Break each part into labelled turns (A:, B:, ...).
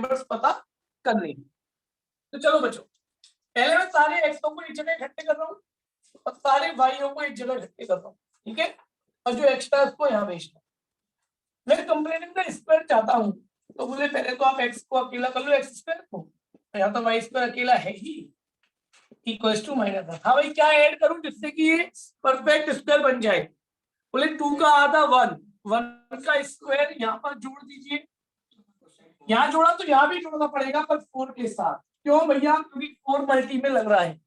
A: Numbers पता करने हैं। तो चलो बच्चों, पहले मैं सारे एक्सों को एक जगह इकट्ठे कर रहा हूँ और सारे वाईओ को एक जगह इकट्ठे कर रहा हूँ, ठीक है, और जो एक्स्ट्रा है उसको यहाँ भेजना। मैं कंप्लेनिंग का स्क्वायर चाहता हूँ, तो बोले पहले तो आप एक्स को अकेला कर लो, एक्स स्क्वायर को, यहाँ तो वाई स्क्वायर अकेला है ही, इक्वल टू -1। हाँ भाई, क्या ऐड करूं जिससे कि ये परफेक्ट स्क्वायर बन जाए? बोले 2 का आधा 1, 1 का स्क्वायर यहाँ पर जोड़ दीजिए, यहाँ जोड़ा तो यहाँ भी जोड़ना पड़ेगा पर 4 के साथ। क्यों भैया? क्योंकि 4 मल्टी में लग रहा है,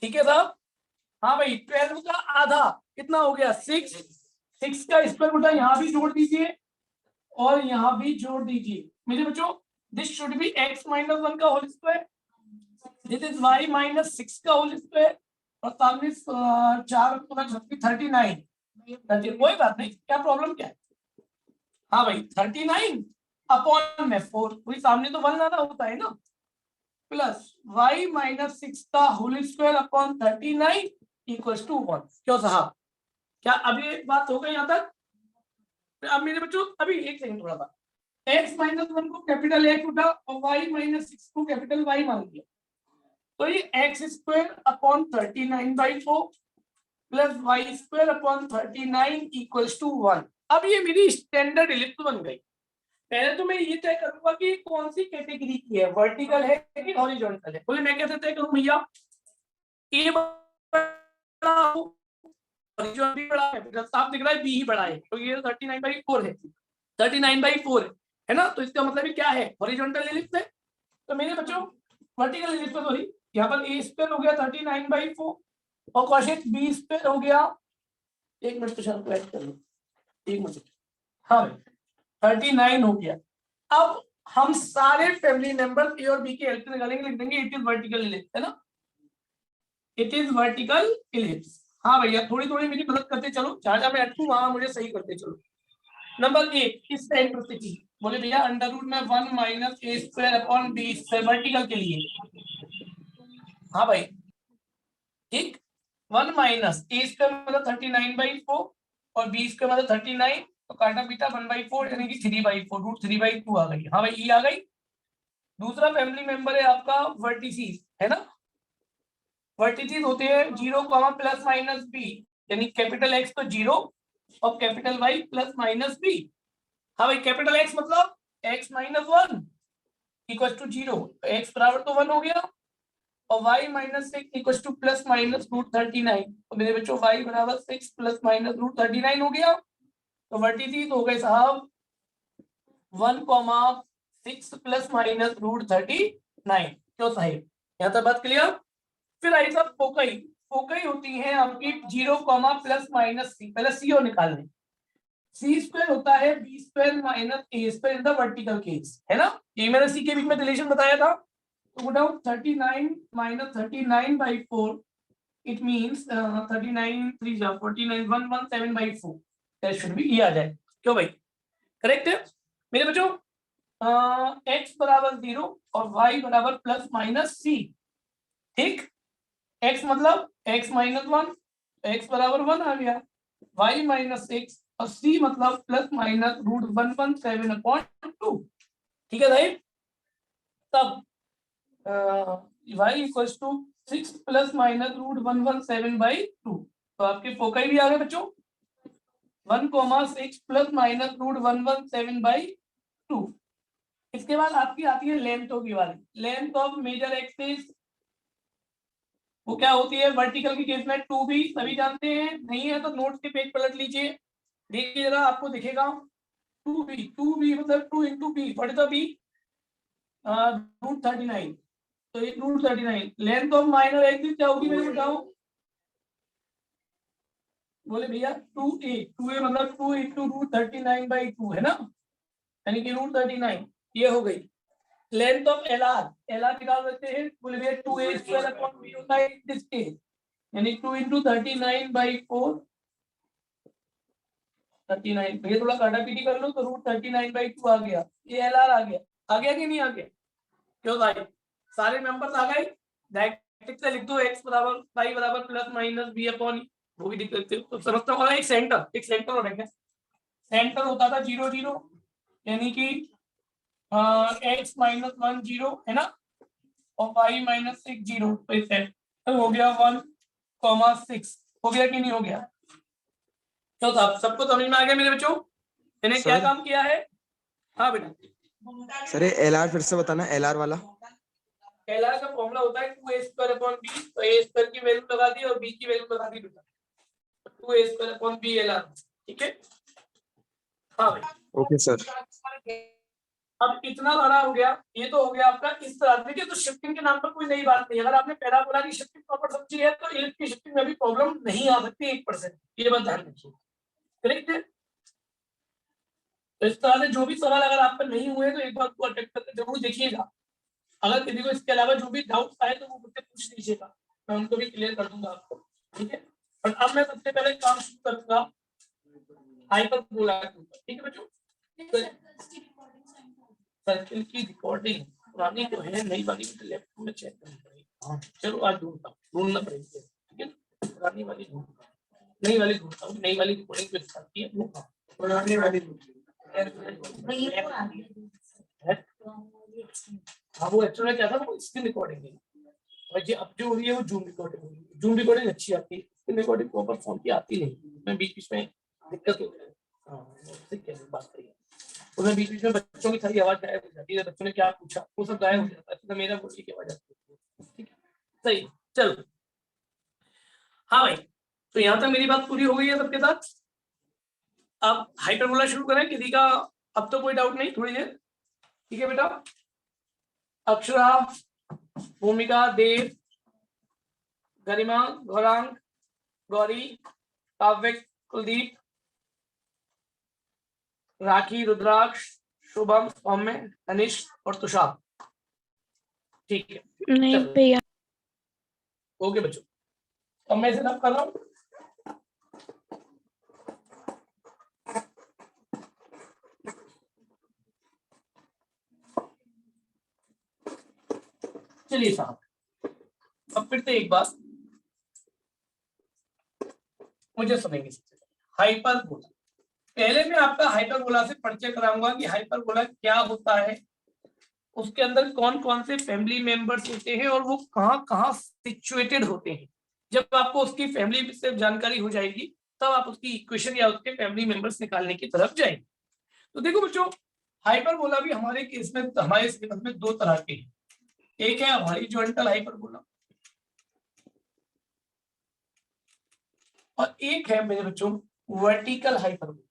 A: ठीक है साहब। हाँ भाई, 12 का आधा कितना हो गया? 6, 6 का स्क्वायर उठा, यहाँ भी जोड़ दीजिए और यहाँ भी जोड़ दीजिए मेरे बच्चों। दिस शुड बी x - 1 का whole square, this is y - 6 का होल स्क्वायर, और सामने 4 39। कोई बात नहीं, क्या प्रॉब्लम क्या है? हाँ भाई, 39 अपॉन में 4, वही सामने तो 1 लाना होता है ना, प्लस y - 6 का whole square upon 39 equals to 1। क्यों साहब, क्या अभी एक बात हो गई यहाँ तक? अब मेरे बच्चों अभी एक सेकंड थोड़ा सा, x - 1 को कैपिटल X उठा और y - 6 को कैपिटल Y मान लिया, तो ये x square upon 39/4 plus y square upon 39 equals to 1। अब ये मेरी स्टैंडर्ड इलिप्स बन गई। पहले तो मैं ये तय करूंगा कि कौन सी कैटेगरी की है, वर्टिकल है कि हॉरिजॉन्टल है। बोले मैं कैसे तय करूं भैया? ए बड़ा हो, हॉरिजॉन्टल भी बड़ा है, साफ दिख रहा है बी ही बड़ा है, तो ये 39/4 है, 39/4 है ना, तो इसका मतलब क्या है? हॉरिजॉन्टल इलिप्स है। तो मेरे बच्चों वर्टिकल इलिप्स तो सॉरी, यहाँ पर ए स्क्वायर हो गया 39/4 और कौशिक बी स्क्वायर हो गया, एक मिनट प्रशांत को ऐड कर लो, एक मिनट, हाँ 39 हो गया। अब हम सारे फैमिली मेंबर ए और बी के एल्सियम निकालेंगे, लिख देंगे इट इज वर्टिकल इलिप्स, है ना, इट इज वर्टिकल इलिप्स। हाँ भैया, थोड़ी थोड़ी मेरी मदद करते चलो, जहां जहां मैं अटकूं वहां मुझे सही करते चलो। नंबर 1 इस सेंट्रोसिटी, बोले भैया अंडर रूट में 1 - a square upon b square vertical के लिए। हाँ भाई ठीक, 1 - a स्क्वायर मतलब 39/4 और b स्क्वायर मतलब 39, तो काटा बीटा 1/4 यानी कि 3/4, √3/2 आ गई। हाँ भाई ये आ गई। दूसरा फैमिली मेंबर है आपका वर्टिसीज, है ना, वर्टिसीज होते हैं 0, ±b, यानी कैपिटल X तो 0 और कैपिटल Y ±b। हाँ भाई, कैपिटल X मतलब x - 1 इक्वल टू 0, x बराबर तो 1 हो गया, और y - 6 equal two plus minus √39, तो मेरे बच्चों y बराबर 6 प्लस माइनस √39 हो गया। तो वर्टिसीज हो गए साहब 1, 6 प्लस माइनस √39। क्यों साहिब, यहाँ तक बात क्लियर? फिर आई साहब फोकई, फोकई होती है आपकी 0, ±c, पहले सी और निकाल लें। सी स्क्वायर होता है B square minus A square in the vertical case, है ना, ये मैंने सी के बीच में रिलेशन बताया था। तो गुड आउट 39 - 39/4, इट मींस 39 3 जा 49, 117/4, दैट शुड बी, ये आ जाए। क्यों भाई, करेक्ट है मेरे बच्चों? x बराबर 0 और y बराबर प्लस माइनस c, ठीक, x मतलब x - 1, x बराबर 1 आ गया, y - 6 और c मतलब प्लस माइनस √117/2, ठीक है भाई। तब y equals to 6 plus minus √117/2, तो आपके फोकई भी आ गए बच्चों, 1, 6 प्लस माइनस √117/2। इसके बाद आपकी आती है लेंथ होगी वाली, लेंथ ऑफ मेजर एक्सिस, वो क्या होती है वर्टिकल के केस में 2b, सभी जानते हैं, नहीं है तो नोट्स के पेज पलट लीजिए, देखिए जरा आपको दिखेगा 2b, 2b मतलब 2 × b, what is the b? √39, तो ये √39। लेंथ ऑफ माइनर एक्सिस क्या होगी मेरे बताओ? बोले भैया 2a, 2a मतलब 2 × √39/2, है ना, यानी कि √39, ये हो गई। लेंथ ऑफ LR, LR निकाल सकते हैं, बोले भैया 2a स्क्वायर अपॉन b होता है दिस केस, यानी 2 × 39/4, 39, भैया थोड़ा काटा पीटी कर लो तो √39/2 आ गया, ये LR आ गया, आ गया कि नहीं आ गया? क्यों भाई, सारे नंबर्स आ गए, डायरेक्ट से लिख दो x बराबर y बराबर प्लस माइनस b अपॉन, वो भी लिख सकते हो, तो समझता हूँ। एक सेंटर, एक सेंटर हो रहेगा, सेंटर होता था 0, 0, यानी कि x माइनस 1 0 है ना, और y माइनस 6 0, तो इसे तो हो गया 1,6 हो गया कि नहीं हो गया? तो आप सबको समझ में आ गया मेरे बच्चों, मैंने क्या काम किया है? हाँ बेटा
B: सर ये एलआर फिर से बताना, एलआर वाला।
A: एलआर का फॉर्मूला होता है 2a² / b, तो a² की वैल्यू लगा दी और b की वैल्यू लगा दी बेटा, 2a² / b एलआर, ठीक है? हाँ भाई
B: ओके सर।
A: अब इतना बड़ा हो गया, ये तो हो गया आपका इस तरह। देखिए तो शिफ्टिंग के नाम पर कोई नई बात नहीं, अगर आपने पैराबोला की शिफ्टिंग प्रॉपर समझी है तो इलिप्स की शिफ्टिंग में भी प्रॉब्लम नहीं आ सकती 1%, ये बात ध्यान रखिए, करेक्ट है? तो इस तरह से जो भी सवाल अगर आप पर नहीं हुए तो एक बार को अटेम्प्ट करके जरूर देखिएगा, अगर किसी को इसके अलावा जो भी डाउट्स आए तो वो मुझसे पूछ लीजिएगा, मैं उनको भी क्लियर कर दूंगा आपको, ठीक है? और अब मैं सबसे पहले काम शुरू करूंगा हाइपरबोला के ऊपर, ठीक है बच्चों? सर्किल की रिकॉर्डिंग पुरानी तो है, नई वाली भी लैपटॉप में चेक करनी पड़ेगी। हाँ चलो आज ढूंढना पड़ेगी, ठीक है? पुरानी वाली ढूंढूंगा, नई वाली ढूंढता हूँ, नई वाली रिकॉर्डिंग पे दिखाती है, पुरानी वाली हाँ वो एक्चुअली क्या था, वो स्क्रीन रिकॉर्डिंग है, और ये अब जो हो रही है वो जूम रिकॉर्डिंग हो रही है। जूम रिकॉर्डिंग अच्छी आती है, स्क्रीन रिकॉर्डिंग प्रॉपर फोन की आती नहीं, मैं बीच बीच में दिक्कत होती है। हाँ ठीक है, बात सही है, उसमें बीच बीच में बच्चों की सारी आवाज गायब हो जाती है, बच्चों ने क्या पूछा वो सब गायब हो जाता है, तो मेरा बोलने की आवाज आती है, ठीक है? सही, चलो हाँ भाई, तो यहाँ तक मेरी बात पूरी हो गई है सबके साथ। अब हाइपरबोला शुरू करें, किसी का अब तो कोई डाउट नहीं थोड़ी देर, ठीक है बेटा? अक्षरा, भूमिका, देव, गरिमा, गौरांग, गौरी, काव्य, कुलदीप, राखी, रुद्राक्ष, शुभम, सौम्य, अनिश और तुषार, ठीक है?
C: नहीं भैया।
A: ओके बच्चों, अब मैं इसे रब कर रहा हूँ। चलिए साहब, अब फिर से एक बार मुझे सुनेंगे। हाइपरबोला, पहले मैं आपका हाइपरबोला से परिचय कराऊंगा कि हाइपरबोला क्या होता है, उसके अंदर कौन कौन से फैमिली मेंबर्स होते हैं और वो कहाँ कहाँ सिचुएटेड होते हैं। जब आपको उसकी फैमिली से जानकारी हो जाएगी तब आप उसकी इक्वेशन या उसके फैमिली मेंबर्स निकालने की तरफ जाएंगे। तो देखो बच्चों, हाइपरबोला भी हमारे केस में, हमारे सिलेबस में दो तरह के हैं, एक है हॉरिजॉन्टल हाइपरबोला और एक है मेरे बच्चों वर्टिकल हाइपरबोला।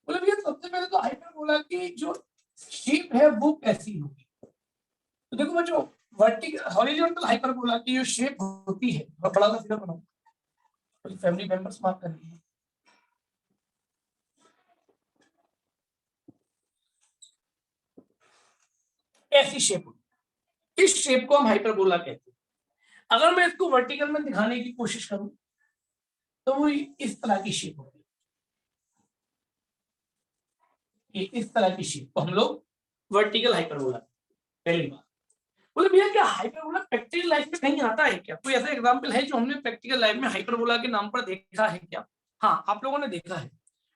A: मतलब ये सबसे पहले तो हाइपरबोला की जो शेप है वो कैसी होगी, तो देखो बच्चों वर्टिकल हॉरिजॉन्टल हाइपरबोला की जो शेप होती है, बड़ा सा फिगर बनाओ, फैमिली मेंबर्स मार्क करनी है, ऐसी शेप होती, इस शेप को हम हाइपरबोला कहते हैं। अगर मैं इसको वर्टिकल में दिखाने की कोशिश करूं तो वो इस तरह की शेप होगी, इस तरह की शेप को हम लोग वर्टिकल हाइपरबोला, पहली बात। बोले भैया क्या हाइपरबोला प्रैक्टिकल लाइफ में कहीं आता है क्या, कोई ऐसा एग्जांपल है जो हमने प्रैक्टिकल लाइफ में हाइपरबोला के नाम पर देखा है क्या? हाँ आप लोगों ने देखा है,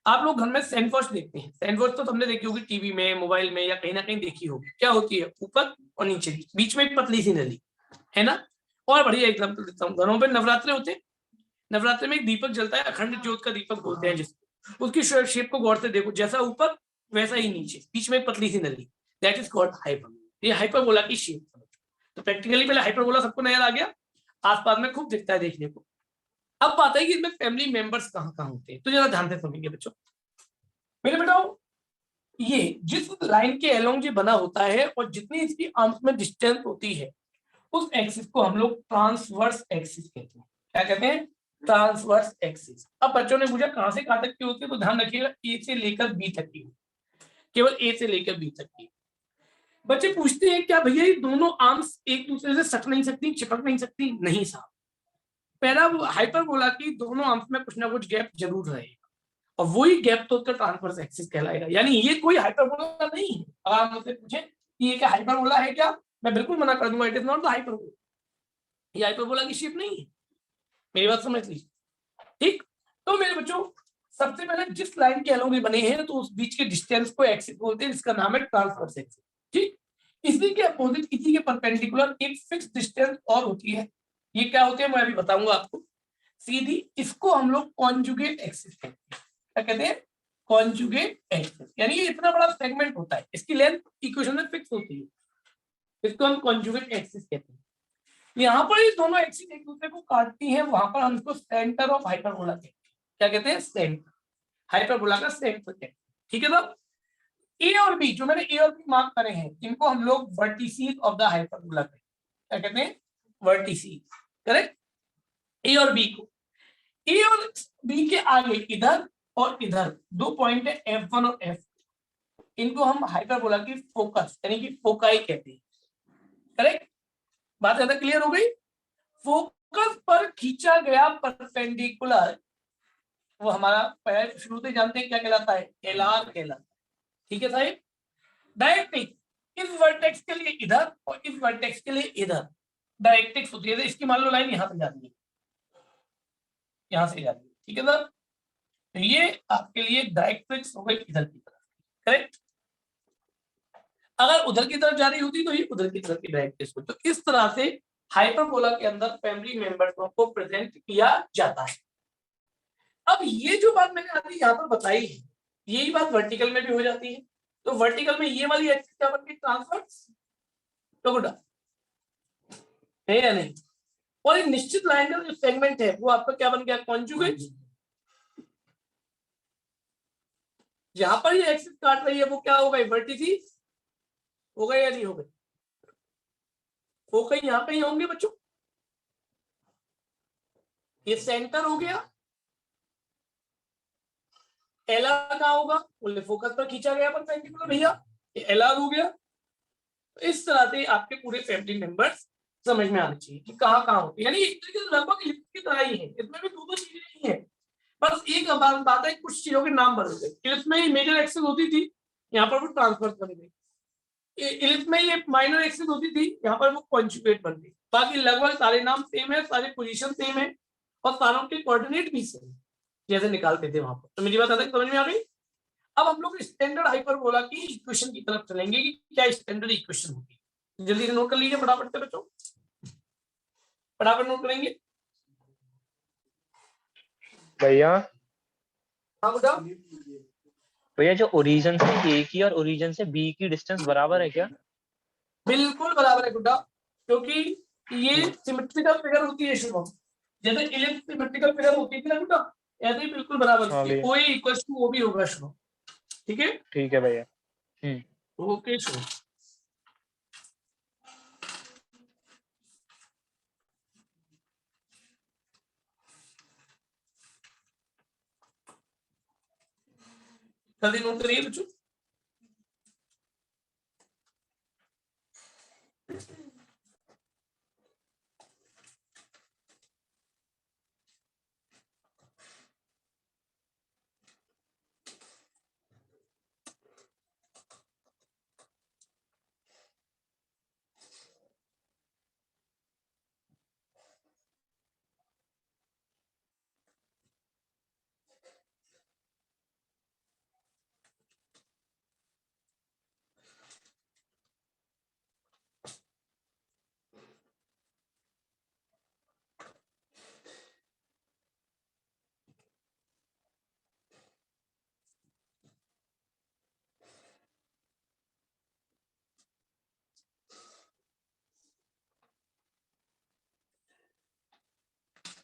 A: आप लोग घर में सैंडविच देखते हैं, सैंडविच तो हमने देखी होगी टीवी में, मोबाइल में या कहीं ना कहीं देखी होगी, क्या होती है ऊपर और नीचे, बीच में एक पतली सी नली, है ना? और बढ़िया एग्जाम्पल देता हूँ, घरों पर नवरात्रे होते हैं, नवरात्रे में एक दीपक जलता है, अखंड ज्योत का दीपक बोलते हैं जिसको, उसकी शेप को गौर से देखो, जैसा ऊपर वैसा ही नीचे, बीच में पतली सी नली, दैट इज कॉल्ड हाइपर, ये हाइपरबोला की शेप। तो प्रैक्टिकली पहले हाइपरबोला सबको नजर आ गया, आसपास में खूब दिखता है देखने को। अब बात है कि इसमें फैमिली मेंबर्स कहाँ कहाँ होते हैं, तो जरा ध्यान से सुनेंगे बच्चों मेरे बेटाओ। ये जिस लाइन के अलोंग ये बना होता है और जितनी इसकी आर्म्स में डिस्टेंस होती है उस एक्सिस को हम लोग ट्रांसवर्स एक्सिस कहते हैं। क्या कहते हैं? Transverse axis. अब बच्चों ने पूछा कहां से कहां तक की होती है, तो ध्यान रखिएगा ए से लेकर बी तक की, केवल ए से लेकर बी तक की। बच्चे पूछते हैं क्या भैया ये दोनों आर्म्स एक दूसरे से सट नहीं सकती, चिपक नहीं सकती? नहीं साहब, पैरा हाइपरबोला की दोनों आर्म्स में कुछ ना कुछ गैप जरूर रहेगा और वही गैप तो उसका ट्रांसवर्स एक्सिस कहलाएगा। यानी ये कोई हाइपरबोला नहीं है। अगर आप मुझसे पूछे कि ये क्या हाइपरबोला है क्या, मैं बिल्कुल मना कर दूंगा, it is not the hyperbola, ये हाइपरबोला की शेप नहीं है, मेरी बात समझ लीजिए, ठीक? तो मेरे बच्चों सबसे पहले जिस लाइन के एलोंग बने हैं तो उस बीच के डिस्टेंस को एक्सिस बोलते हैं, जिसका नाम है ट्रांसवर्स एक्सिस। ठीक, इसी के अपोजिट, इसी के परपेंडिकुलर एक फिक्स डिस्टेंस और होती है। ये क्या होती है मैं अभी बताऊंगा आपको। सीधी इसको हम लोग कॉन्जुगेट एक्सिस कहते हैं। क्या कहते हैं? Conjugate axis. यानी ये इतना बड़ा सेगमेंट होता है, इसकी लेंथ इक्वेशन में फिक्स होती है, इसको हम कॉन्जुगेट एक्सिस कहते हैं। यहाँ पर ये दोनों एक्सिस एक दूसरे को काटती हैं, वहां पर हम इसको सेंटर ऑफ हाइपरबोला कहते हैं। क्या कहते हैं? सेंटर, हाइपरबोला का सेंटर कहते हैं। ठीक है ना? ए और बी, जो मैंने ए और बी मार्क करे हैं, इनको हम लोग वर्टिसीज ऑफ द हाइपरबोला कहते हैं। क्या कहते हैं? वर्टिसीज। करेक्ट? ए और बी को, ए और बी के आगे इधर और इधर दो पॉइंट है F1 और F, इनको हम हाइपरबोला की फोकस यानी कि फोकाई कहते हैं। करेक्ट? बात ज्यादा क्लियर हो गई? फोकस पर खींचा गया परपेंडिकुलर, वो हमारा पहले शुरू से जानते हैं क्या कहलाता है? एलआर कहलाता है। ठीक है साहब? डायरेक्ट्रिक्स इस वर्टेक्स के लिए इधर और इस वर्टेक्स के लिए इधर डायरेक्ट्रिक्स होती है। इसकी मान लो लाइन यहां से जाती है, यहां से जाती है। ठीक है सर? तो ये आपके लिए डायरेक्ट्रिक्स हो गई इधर की तरफ। करेक्ट? अगर उधर की तरफ जा रही होती तो ये उधर की तरफ की डायरेक्ट्रिक्स होती। तो इस तरह से हाइपरबोला के अंदर फैमिली मेंबर्स को प्रेजेंट किया जाता है। अब ये जो बात मैंने अभी यहाँ पर बताई है, यही बात वर्टिकल में भी हो जाती है। तो वर्टिकल में ये वाली एक्सिस क्या बनती है? ट्रांसवर्स। तो गुड है या नहीं? और एक निश्चित लाइन का जो सेगमेंट है वो आपका क्या बन गया? कॉन्जुगेट। जहां पर ये एक्सिस काट रही है वो क्या हो गई? वर्टिसीज हो गए या नहीं हो गए? वो कहीं यहाँ पे ही होंगे बच्चों। ये सेंटर हो गया। एलआर कहाँ होगा? बोले फोकस पर खींचा गया परपेंडिकुलर भैया, ये एलआर हो गया। तो इस तरह से आपके पूरे फैमिली मेंबर्स समझ में आने चाहिए कि कहाँ कहाँ होते हैं। यानी एक तरीके से लगभग इलिप्स की तरह ही है, इसमें भी दो चीजें नहीं है। बस एक बात है, कुछ चीजों के नाम बदल गए। इलिप्स में मेजर एक्सिस होती थी, यहाँ पर वो ट्रांसवर्स बन गई। इलिप्स में ये माइनर एक्सिस होती थी, यहाँ पर वो कॉन्जुगेट बन गई। बाकी लगभग सारे नाम सेम है, सारी पोजीशन सेम है और सारों के कोऑर्डिनेट भी सेम जैसे निकालते थे वहां पर। तो मेरी बात समझ में आ गई? अब हम लोग स्टैंडर्ड हाइपरबोला की इक्वेशन की तरफ चलेंगे कि क्या स्टैंडर्ड इक्वेशन होगी। जल्दी से नोट कर लीजिए फटाफट से बच्चों, फटाफट नोट करेंगे।
C: भैया
A: हाँ बताओ।
C: भैया जो ओरिजिन से ए की और ओरिजिन से बी की डिस्टेंस बराबर है क्या?
A: बिल्कुल बराबर है गुड्डा, क्योंकि ये सिमेट्रिकल फिगर होती है शुभम। जैसे इलिप्स सिमेट्रिकल फिगर होती थी ना गुड्डा, ऐसे ही बिल्कुल बराबर
C: हाँ
A: होती है।
C: भैया,
A: कोई इक्वल टू वो भी होगा शुभम। ठीक है?
C: ठीक है भैया।
A: ओके शुभम। जल्दी नोट करिए बच्चों।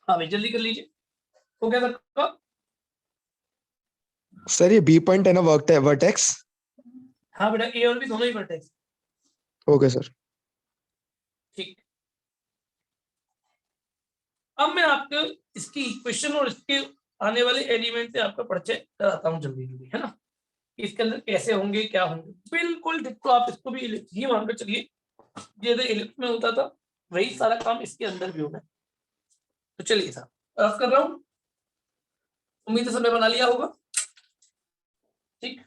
A: हाँ भाई जल्दी कर लीजिए। हो गया सबका?
B: सर ये बी पॉइंट है ना वर्टेक्स?
A: हाँ बेटा, ए और बी दोनों ही वर्टेक्स।
B: Okay sir.
A: ठीक। अब मैं आपको इसकी इक्वेशन और इसके आने वाले एलिमेंट से आपका परिचय कराता हूँ जल्दी जल्दी, है ना? इसके अंदर कैसे होंगे, क्या होंगे। बिल्कुल देखो, आप इसको भी इलिप्स ही मान कर चलिए। जैसे इलिप्स में होता था वही सारा काम इसके अंदर भी होगा। तो चलिए साहब, रफ कर रहा हूँ। उम्मीद है सबने बना लिया होगा। ठीक।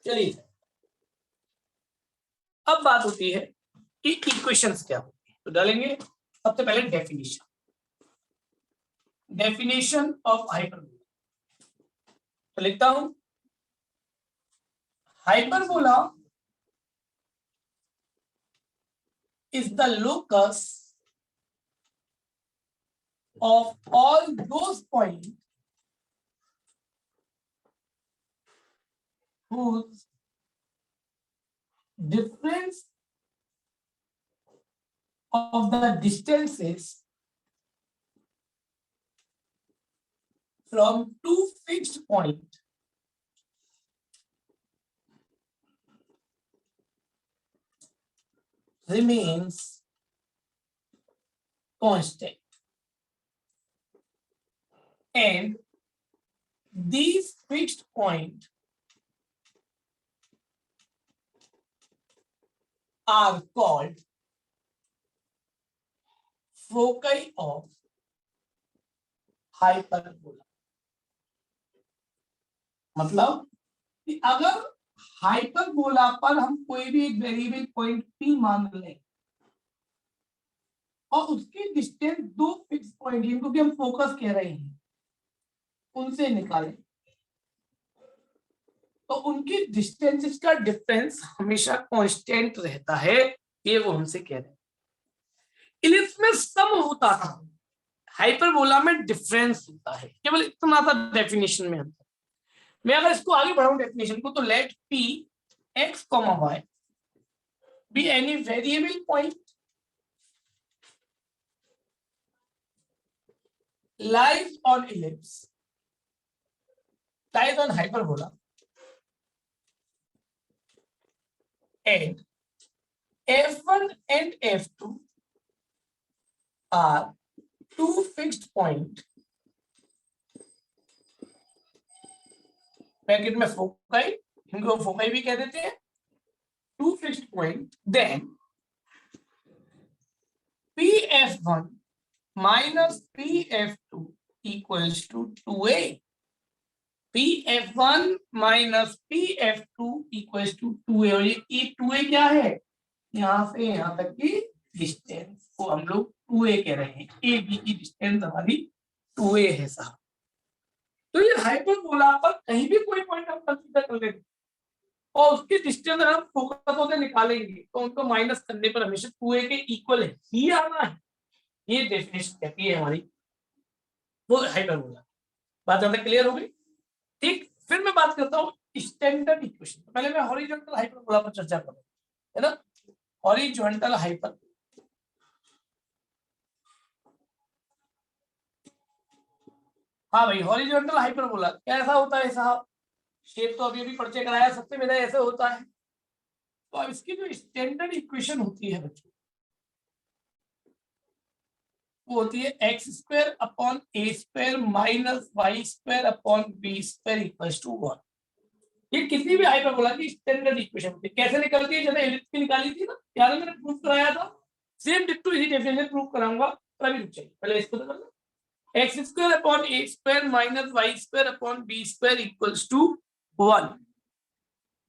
A: चलिए अब बात होती है कि इक्वेशंस क्या होती है, तो डालेंगे सबसे पहले डेफिनेशन ऑफ हाइपरबोला। तो लिखता हूं hyperbola is the locus of all those points whose difference of the distances from two fixed points remains constant, and these fixed points are called foci of hyperbola। मतलब कि अगर hyperbola पर हम कोई भी एक वेरिएबल पॉइंट P मान लें और उसकी डिस्टेंस दो फिक्स पॉइंट जिनको कि हम फोकस कह रहे हैं उनसे निकालें, तो उनकी डिस्टेंसेस का डिफरेंस हमेशा कांस्टेंट रहता है, ये वो हमसे कह रहे हैं। इलिप्स में सम होता था, हाइपरबोला में डिफरेंस होता है, केवल इतना सा डेफिनेशन में अंतर। मैं अगर इसको आगे बढ़ाऊं डेफिनेशन को, तो late P x, y be any variable point lies on ellipse, lies on hyperbola, and F1 and F2 are two fixed point bracket में फोकाई, इनको फोकाई भी कह देते हैं, two fixed point, then PF1 minus PF2 equals to 2a। PF1 minus PF2 equals to 2a, और ये 2a क्या है, यहां से यहां तक की डिस्टेंस को हम लोग 2a कह रहे हैं, ए बी की डिस्टेंस हमारी 2a है साहब। तो ये हाइपरबोला पर कहीं भी कोई पॉइंट हम कंसीडर कर लेंगे और उसकी डिस्टेंस हम फोकस होकर निकालेंगे तो उनको माइनस करने पर हमेशा 2a के इक्वल ही आना है, ये डेफिनेशन कहती है हमारी वो हाइपरबोला। बात ज्यादा क्लियर हो गई? ठीक, फिर मैं बात करता हूँ स्टैंडर्ड इक्वेशन। पहले मैं हॉरिजॉन्टल हाइपरबोला पर चर्चा करूँ, है ना। हॉरिजॉन्टल हाइपर, हाँ भाई, हॉरिजॉन्टल हाइपरबोला कैसा होता है साहब, शेप तो अभी अभी परिचय कराया, सबसे पहले ऐसे होता है। तो अब इसकी जो स्टैंडर्ड इक्वेशन होती है बच्चों, वो होती है X square upon A square minus Y square upon B square equals to 1। ये किसी भी हाइपरबोला की स्टैंडर्ड इक्वेशन होती है। कैसे निकलती है, जैसे एलिप्स की निकाली थी ना, याद है मैंने प्रूफ कराया था, सेम डिट्टो इसी डेफिनेशन प्रूफ कराऊंगा, अभी रुक जाइए, पहले इसको तो कर लो। X square upon A square minus Y square upon B square equals to 1।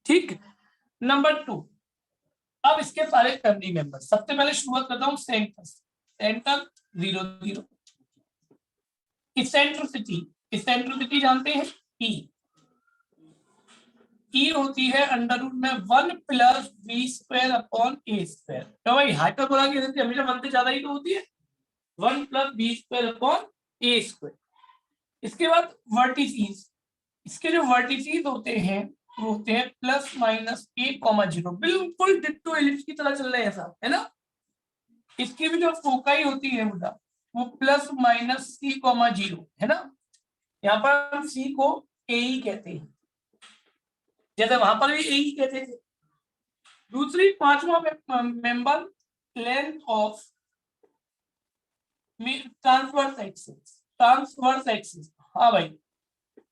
A: ठीक, नंबर 2, अब इसके सारे फैमिली मेंबर, सबसे पहले शुरुआत करता हूं सेंटर, सेंटर 0 0, इसेंट्रिसिटी जानते हैं, ई होती है अंडर रूट में 1 प्लस बी स्क्वायर अपॉन ए स्क्वायर। तो भाई हाइपरबोला की इसेंट्रिसिटी हमेशा 1 से ज्यादा ही तो होती है, 1 प्लस बी स्क्वायर अपॉन ए स्क्वायर। इसके बाद वर्टिसीज, इसके जो वर्टिसीज होते हैं वो होते हैं प्लस माइनस ए कॉमा 0, बिल्कुल डिट्टो एलिप्स की तरह चल रहे हैं साहब, है ना। इसकी भी जो फोकाई होती है बेटा वो प्लस माइनस सी कॉमा 0, है ना। यहाँ पर हम सी को ए ही कहते हैं, जैसे वहां पर भी ए ही कहते थे। दूसरी पांचवा member length of transverse axis, transverse axis, हाँ भाई,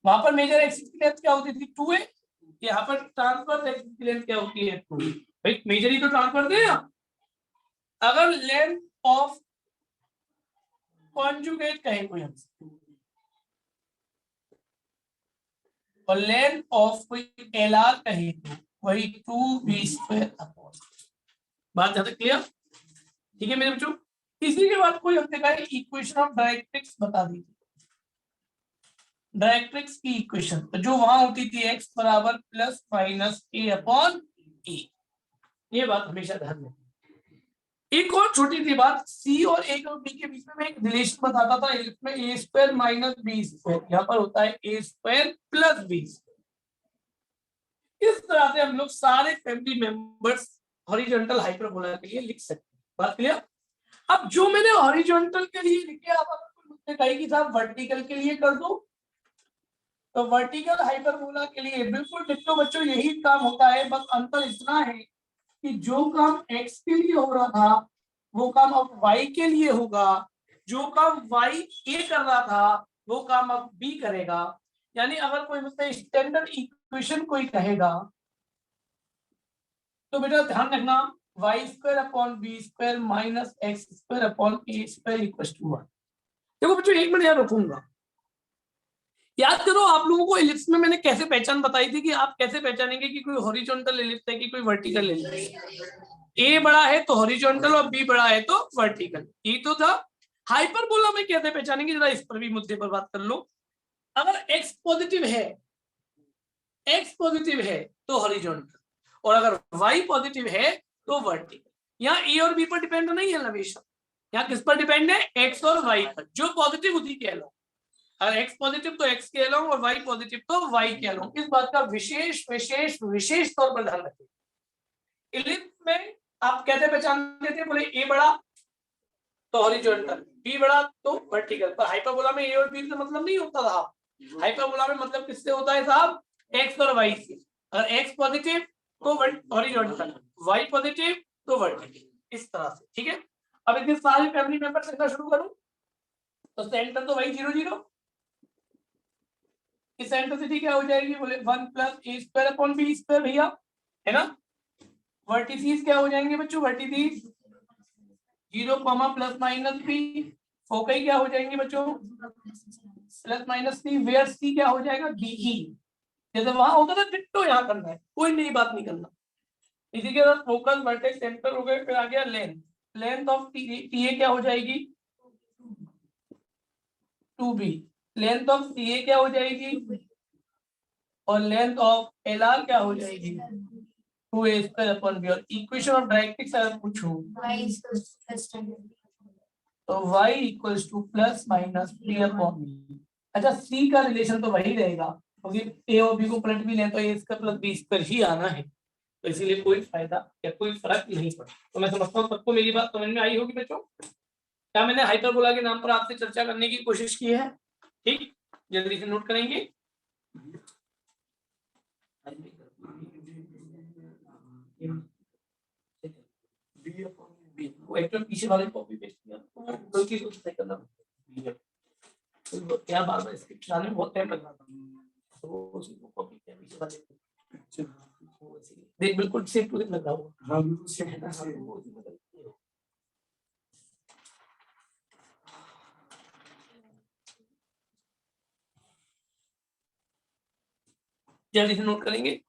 A: वहां पर मेजर एक्सिस की लेंथ क्या होती थी 2a, यहाँ पर ट्रांसवर्स एक्सिस की लेंथ क्या होती है 2a। भाई मेजर ही तो ट्रांसवर्स है ना। अगर लेंथ ऑफ कॉन्जुगेट कहें कोई हमसे और लेंथ ऑफ कोई एलआर कहे तो वही 2b² अपॉन, बात ज्यादा क्लियर? ठीक है मेरे बच्चों। इसी के बाद कोई हमने कहा इक्वेशन ऑफ डायरेक्ट्रिक्स बता दीजिए, डायरेक्ट्रिक्स की इक्वेशन तो जो वहां होती थी x बराबर plus minus a upon e, ये बात हमेशा ध्यान में। एक और छोटी सी बात, c और a और b के बीच में मैं एक रिलेशन बताता था, इसमें a² माइनस b², यहाँ पर होता है a² प्लस b²। इस तरह से हम लोग सारे फैमिली मेंबर्स हॉरिजॉन्टल हाइपरबोला के लिए लिख सकते हैं, बात क्लियर? अब जो मैंने हॉरिजॉन्टल के लिए लिखे, आप अगर मुझसे कहे कि साहब वर्टिकल के लिए कर दो, तो वर्टिकल हाइपरबोला के लिए बिल्कुल डिट्टो बच्चों यही काम होता है, बस अंतर इतना है कि जो काम x के लिए हो रहा था वो काम अब y के लिए होगा, जो काम y a कर रहा था वो काम अब b करेगा। यानी अगर कोई मुझसे स्टैंडर्ड इक्वेशन कोई कहेगा तो बेटा ध्यान रखना y² upon b² minus x² upon a² equal to 1। देखो बच्चों एक मिनट याद रखूंगा, याद करो आप लोगों को एलिप्स में मैंने कैसे पहचान बताई थी कि आप कैसे पहचानेंगे कि कोई हॉरिजॉन्टल एलिप्स है कि कोई वर्टिकल एलिप्स है। a बड़ा है तो हॉरिजॉन्टल और b बड़ा है तो वर्टिकल, ये तो था। हाइपरबोला में कैसे पहचानेंगे, जरा इस पर भी मुद्दे पर बात कर लो। अगर x पॉजिटिव है तो हॉरिजॉन्टल, और अगर y पॉजिटिव है तो वर्टिकल। यहाँ a और b पर डिपेंड नहीं है हमेशा, यहाँ किस पर डिपेंड है, x और y पर। जो पॉजिटिव उसी के अलावा, अगर x पॉजिटिव तो x के अलावा और y पॉजिटिव तो y के अलावा। इस बात का विशेष विशेष विशेष तौर पर ध्यान रखें। इलिप्स में आप कैसे पहचानते थे, बोले a बड़ा तो हॉरिजॉन्टल, b बड़ा तो वर्टिकल, पर हाइपरबोला में a और b से मतलब नहीं होता था। हाइपरबोला में मतलब किससे होता है साहब, x और y से। अगर x पॉजिटिव तो हॉरिजॉन्टल, y पॉजिटिव तो वर्टिकल, इस तरह से। ठीक है, अब इतने सारे फैमिली मेंबर्स लिखना शुरू करूं तो सेंटर तो वही 0 0, इस सेंट्रिसिटी क्या हो जाएगी, बोले 1 प्लस a² अपॉन b² भैया, है ना। वर्टिसीज क्या हो जाएंगे बच्चों, vertices 0 plus minus b, foci क्या हो जाएंगे बच्चों, plus minus c, where c क्या हो जाएगा, de। जैसे वहां होता था डिट्टो यहाँ करना है, कोई नई बात नहीं करना। इसी के साथ फोकस वर्टेक्स सेंटर हो गए, फिर आ गया लेंथ, लेंथ ऑफ TA क्या हो जाएगी 2b, लेंथ ऑफ CA क्या हो जाएगी, और लेंथ ऑफ LR क्या हो जाएगी 2a² अपॉन b। और इक्वेशन ऑफ डायरेक्ट्रिक्स अगर पूछूं तो y equals two plus minus b upon b। अच्छा c का रिलेशन तो वही रहेगा, क्योंकि a और b को पलट भी लें तो a² प्लस b² ही आना है, तो इसीलिए कोई फायदा या कोई फर्क नहीं पड़ा। तो मैं समझता हूँ सबको मेरी बात समझ में आई होगी बच्चों। क्या मैंने हाइपरबोला के नाम पर आपसे चर्चा करने की कोशिश की है, ठीक, जल्दी से नोट करेंगे। वो एक्चुअल पीछे वाले कॉपी पेस्ट किया तो गलती से सही करना, तो क्या बार बार इसके चलाने में बहुत टाइम लग रहा था, तो वो उसी को कॉपी किया पीछे वाले, देख बिल्कुल सेम टू सेम लग रहा होगा। हाँ बिल्कुल सेम है ना। जल्दी से नोट करेंगे।